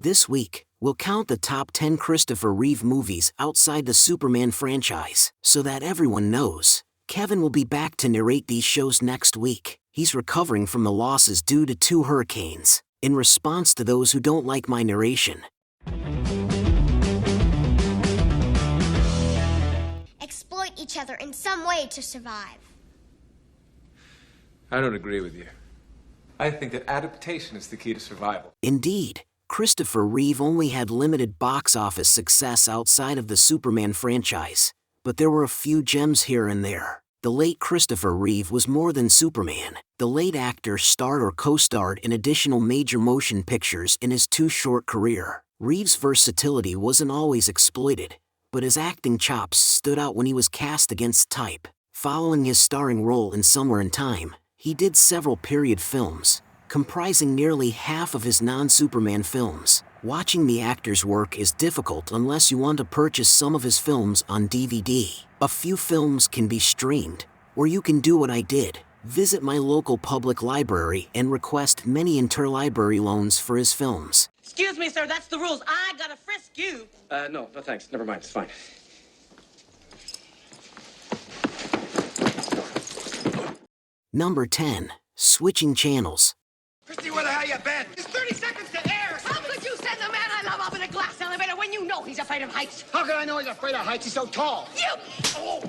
This week, we'll count the top 10 Christopher Reeve movies outside the Superman franchise, so that everyone knows. Kevin will be back to narrate these shows next week. He's recovering from the losses due to 2 hurricanes. In response to those who don't like my narration, exploit each other in some way to survive. I don't agree with you. I think that adaptation is the key to survival. Indeed, Christopher Reeve only had limited box office success outside of the Superman franchise, but there were a few gems here and there. The late Christopher Reeve was more than Superman. The late actor starred or co-starred in additional major motion pictures in his too short career. Reeve's versatility wasn't always exploited, but his acting chops stood out when he was cast against type. Following his starring role in Somewhere in Time, he did several period films, comprising nearly half of his non-Superman films. Watching the actor's work is difficult unless you want to purchase some of his films on DVD. A few films can be streamed, or you can do what I did. Visit my local public library and request many interlibrary loans for his films. Excuse me, sir, that's the rules. I gotta frisk you. No, thanks. Never mind, it's fine. Number 10. Switching Channels. Christy, where the hell you been? It's 30 seconds to air! How could you send the man I love up in a glass elevator when you know he's afraid of heights? How can I know he's afraid of heights? He's so tall. You! Oh.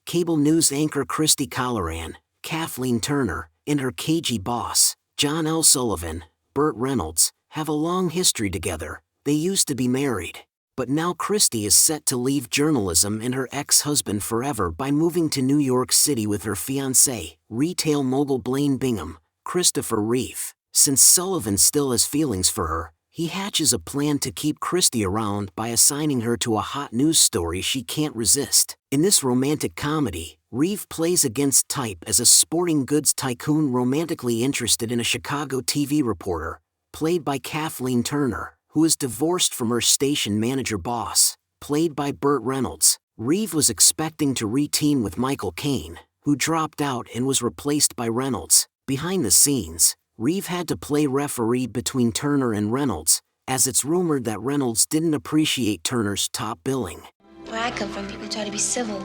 Cable news anchor Christy Colleran, Kathleen Turner, and her cagey boss, John L. Sullivan, Burt Reynolds, have a long history together. They used to be married. But now Christy is set to leave journalism and her ex-husband forever by moving to New York City with her fiancé, retail mogul Blaine Bingham, Christopher Reeve. Since Sullivan still has feelings for her, he hatches a plan to keep Christy around by assigning her to a hot news story she can't resist. In this romantic comedy, Reeve plays against type as a sporting goods tycoon romantically interested in a Chicago TV reporter, played by Kathleen Turner, who is divorced from her station manager boss, played by Burt Reynolds. Reeve was expecting to re-team with Michael Caine, who dropped out and was replaced by Reynolds. Behind the scenes, Reeve had to play referee between Turner and Reynolds, as it's rumored that Reynolds didn't appreciate Turner's top billing. Where I come from, people try to be civil,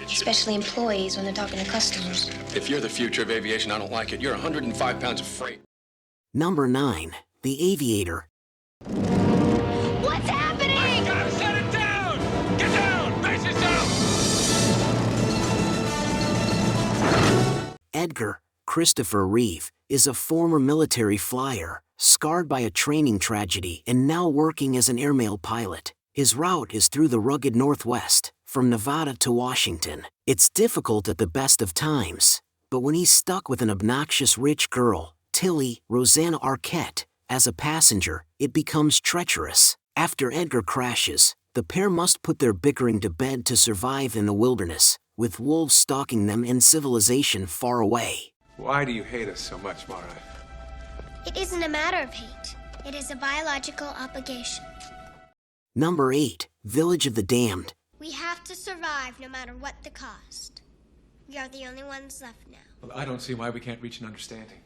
especially employees when they're talking to customers. If you're the future of aviation, I don't like it. You're 105 pounds of freight. Number 9. The Aviator. What's happening? I gotta set it down! Get down! Face yourself! Edgar, Christopher Reeve, is a former military flyer, scarred by a training tragedy and now working as an airmail pilot. His route is through the rugged Northwest, from Nevada to Washington. It's difficult at the best of times, but when he's stuck with an obnoxious rich girl, Tilly Rosanna Arquette, as a passenger, it becomes treacherous. After Edgar crashes, the pair must put their bickering to bed to survive in the wilderness, with wolves stalking them and civilization far away. Why do you hate us so much, Mara? It isn't a matter of hate. It is a biological obligation. Number 8. Village of the Damned. We have to survive no matter what the cost. We are the only ones left now. Well, I don't see why we can't reach an understanding.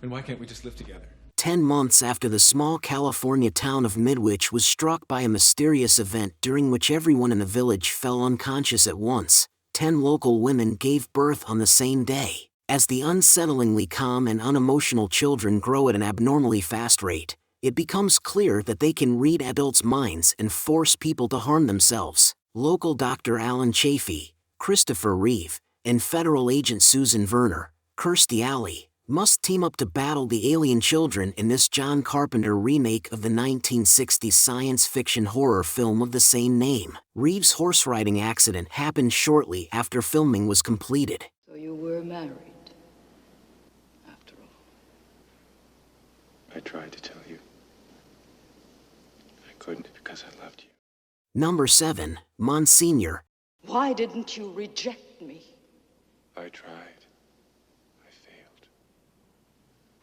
And why can't we just live together? 10 months after the small California town of Midwich was struck by a mysterious event during which everyone in the village fell unconscious at once, 10 local women gave birth on the same day. As the unsettlingly calm and unemotional children grow at an abnormally fast rate, it becomes clear that they can read adults' minds and force people to harm themselves. Local Dr. Alan Chafee, Christopher Reeve, and federal agent Susan Verner, Kirstie Alley, must team up to battle the alien children in this John Carpenter remake of the 1960s science fiction horror film of the same name. Reeve's horse riding accident happened shortly after filming was completed. So you were married, after all. I tried to tell you. I couldn't because I loved you. Number 7. Monsignor. Why didn't you reject me? I tried. I failed.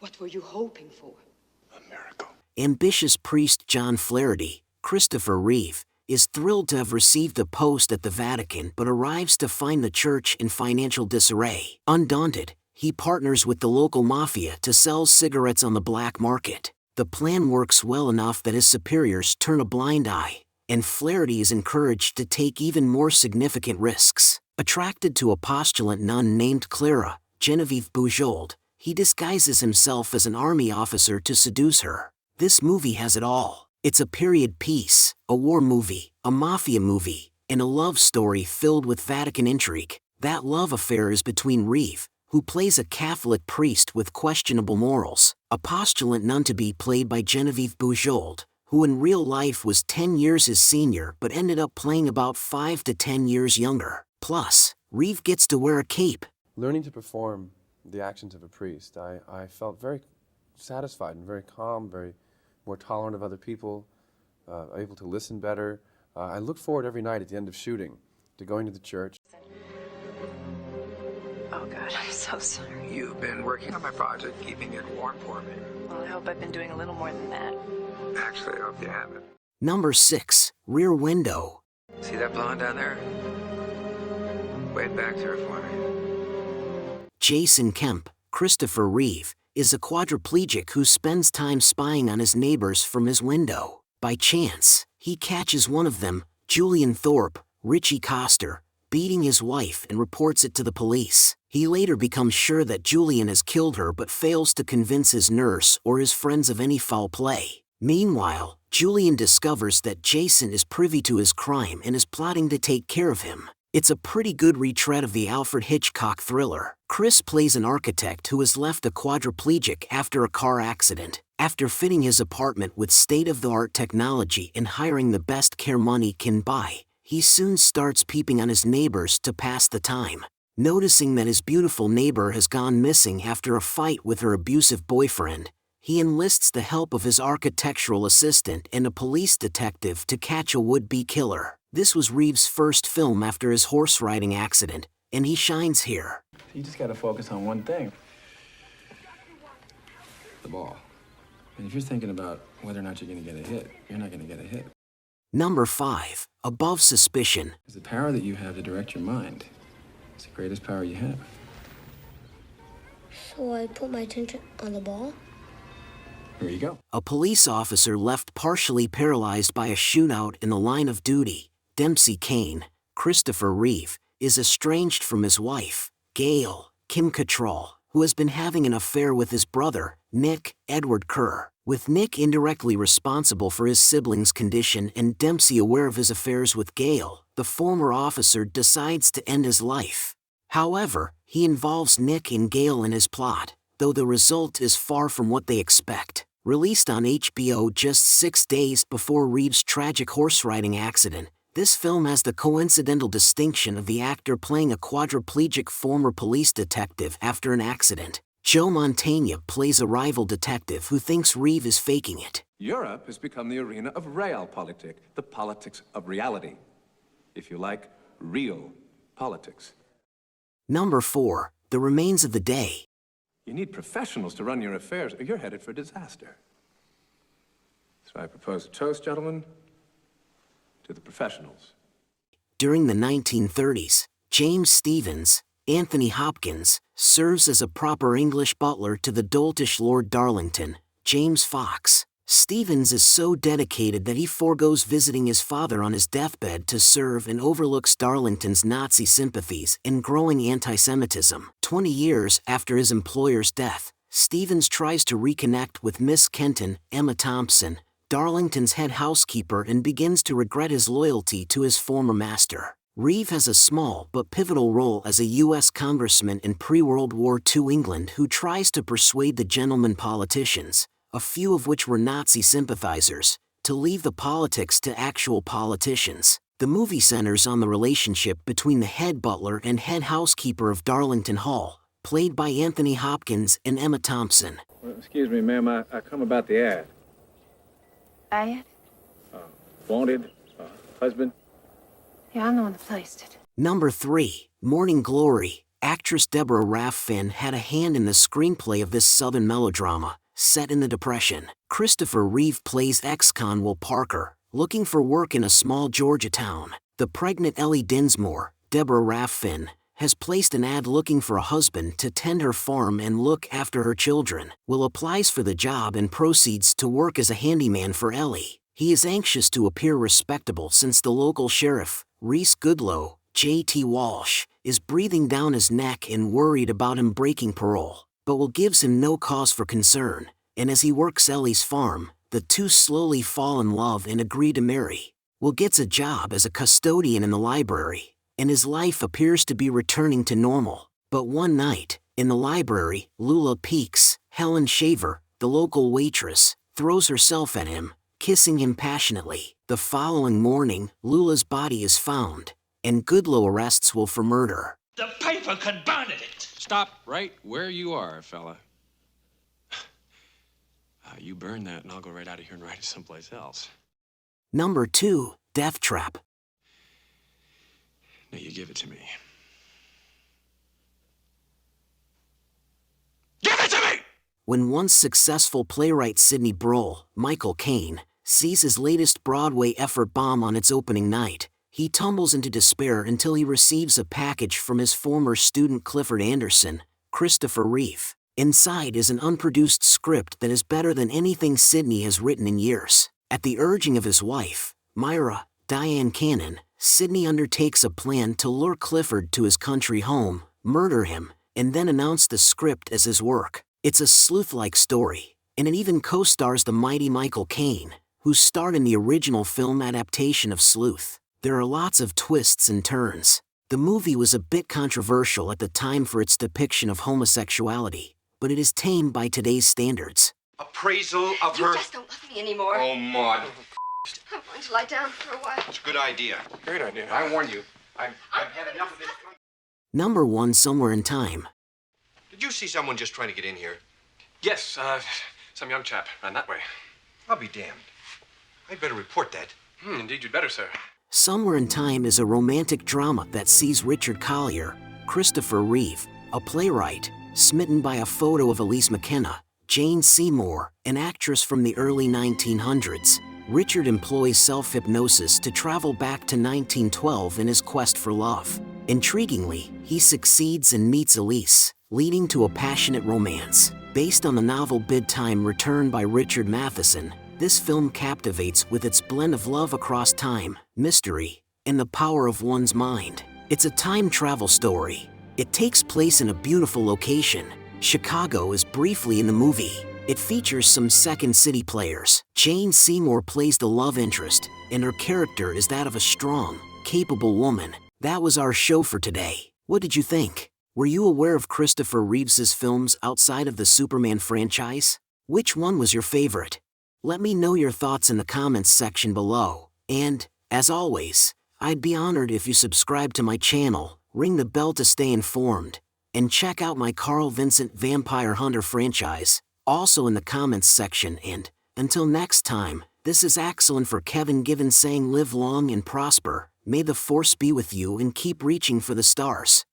What were you hoping for? A miracle. Ambitious priest John Flaherty, Christopher Reeve, is thrilled to have received a post at the Vatican but arrives to find the church in financial disarray. Undaunted, he partners with the local mafia to sell cigarettes on the black market. The plan works well enough that his superiors turn a blind eye, and Flaherty is encouraged to take even more significant risks. Attracted to a postulant nun named Clara, Genevieve Bujold, he disguises himself as an army officer to seduce her. This movie has it all. It's a period piece, a war movie, a mafia movie, and a love story filled with Vatican intrigue. That love affair is between Reeve, who plays a Catholic priest with questionable morals, a postulant nun-to-be played by Genevieve Bujold, who in real life was 10 years his senior but ended up playing about 5 to 10 years younger. Plus, Reeve gets to wear a cape. Learning to perform the actions of a priest, I felt very satisfied and very calm, very more tolerant of other people, able to listen better. I look forward every night at the end of shooting to going to the church. Oh, God, I'm so sorry. You've been working on my project, keeping it warm for me. Well, I hope I've been doing a little more than that. Actually, I hope you haven't. Number 6, Rear Window. See that blonde down there? Wave back to her for me. Jason Kemp, Christopher Reeve, is a quadriplegic who spends time spying on his neighbors from his window. By chance, he catches one of them, Julian Thorpe, Richie Coster, beating his wife and reports it to the police. He later becomes sure that Julian has killed her but fails to convince his nurse or his friends of any foul play. Meanwhile, Julian discovers that Jason is privy to his crime and is plotting to take care of him. It's a pretty good retread of the Alfred Hitchcock thriller. Chris plays an architect who is left a quadriplegic after a car accident. After fitting his apartment with state-of-the-art technology and hiring the best care money can buy, he soon starts peeping on his neighbors to pass the time. Noticing that his beautiful neighbor has gone missing after a fight with her abusive boyfriend, he enlists the help of his architectural assistant and a police detective to catch a would-be killer. This was Reeve's first film after his horse riding accident, and he shines here. You just gotta focus on one thing. The ball. And if you're thinking about whether or not you're gonna get a hit, you're not gonna get a hit. Number 5, Above Suspicion. Because the power that you have to direct your mind is the greatest power you have. So I put my attention on the ball? Here you go. A police officer left partially paralyzed by a shootout in the line of duty, Dempsey Kane, Christopher Reeve, is estranged from his wife, Gail, Kim Cattrall, who has been having an affair with his brother, Nick, Edward Kerr. With Nick indirectly responsible for his siblings' condition and Dempsey aware of his affairs with Gail, the former officer decides to end his life. However, he involves Nick and Gail in his plot, though the result is far from what they expect. Released on HBO just 6 days before Reeve's tragic horse riding accident, this film has the coincidental distinction of the actor playing a quadriplegic former police detective after an accident. Joe Mantegna plays a rival detective who thinks Reeve is faking it. Europe has become the arena of realpolitik, the politics of reality. If you like, real politics. Number 4, The Remains of the Day. You need professionals to run your affairs, or you're headed for disaster. So I propose a toast, gentlemen, to the professionals. During the 1930s, James Stevens, Anthony Hopkins, serves as a proper English butler to the doltish Lord Darlington, James Fox. Stevens is so dedicated that he forgoes visiting his father on his deathbed to serve and overlooks Darlington's Nazi sympathies and growing anti-Semitism. 20 years after his employer's death, Stevens tries to reconnect with Miss Kenton, Emma Thompson, Darlington's head housekeeper, and begins to regret his loyalty to his former master. Reeve has a small but pivotal role as a U.S. congressman in pre-World War II England who tries to persuade the gentleman politicians, a few of which were Nazi sympathizers, to leave the politics to actual politicians. The movie centers on the relationship between the head butler and head housekeeper of Darlington Hall, played by Anthony Hopkins and Emma Thompson. Well, excuse me, ma'am, I come about the ad. Ad? Wanted, husband. Yeah, I'm the one that placed it. Number 3, Morning Glory. Actress Deborah Raff Finn had a hand in the screenplay of this southern melodrama, set in the Depression. Christopher Reeve plays ex-con Will Parker, looking for work in a small Georgia town. The pregnant Ellie Dinsmore, Deborah Raff Finn, has placed an ad looking for a husband to tend her farm and look after her children. Will applies for the job and proceeds to work as a handyman for Ellie. He is anxious to appear respectable since the local sheriff, Reese Goodloe, J.T. Walsh, is breathing down his neck and worried about him breaking parole. But Will gives him no cause for concern, and as he works Ellie's farm, the two slowly fall in love and agree to marry. Will gets a job as a custodian in the library, and his life appears to be returning to normal. But one night, in the library, Lula Peaks, Helen Shaver, the local waitress, throws herself at him, kissing him passionately. The following morning, Lula's body is found, and Goodloe arrests Will for murder. The paper could burn it. Stop right where you are, fella. You burn that and I'll go right out of here and write it someplace else. Number 2, Deathtrap. Now you give it to me. Give it to me! When once successful playwright Sidney Brohl, Michael Caine, sees his latest Broadway effort bomb on its opening night, he tumbles into despair until he receives a package from his former student Clifford Anderson, Christopher Reeve. Inside is an unproduced script that is better than anything Sidney has written in years. At the urging of his wife, Myra, Diane Cannon, Sidney undertakes a plan to lure Clifford to his country home, murder him, and then announce the script as his work. It's a sleuth-like story, and it even co-stars the mighty Michael Caine, who starred in the original film adaptation of Sleuth. There are lots of twists and turns. The movie was a bit controversial at the time for its depiction of homosexuality, but it is tame by today's standards. Appraisal of her... You just don't love me anymore. Oh, Maud. I'm going to lie down for a while. It's a good idea. Great idea. I warn you. I've had enough of this. Number 1, Somewhere in Time. Did you see someone just trying to get in here? Yes, some young chap ran that way. I'll be damned. I'd better report that. Indeed, you'd better, sir. Somewhere in Time is a romantic drama that sees Richard Collier, Christopher Reeve, a playwright, smitten by a photo of Elise McKenna, Jane Seymour, an actress from the early 1900s. Richard employs self-hypnosis to travel back to 1912 in his quest for love. Intriguingly, he succeeds and meets Elise, leading to a passionate romance. Based on the novel Bid Time Return by Richard Matheson, this film captivates with its blend of love across time, mystery, and the power of one's mind. It's a time travel story. It takes place in a beautiful location. Chicago is briefly in the movie. It features some Second City players. Jane Seymour plays the love interest, and her character is that of a strong, capable woman. That was our show for today. What did you think? Were you aware of Christopher Reeves' films outside of the Superman franchise? Which one was your favorite? Let me know your thoughts in the comments section below. And, as always, I'd be honored if you subscribe to my channel, ring the bell to stay informed, and check out my Carl Vincent Vampire Hunter franchise, also in the comments section. And, until next time, this is Axel for Kevin Given saying live long and prosper, may the force be with you and keep reaching for the stars.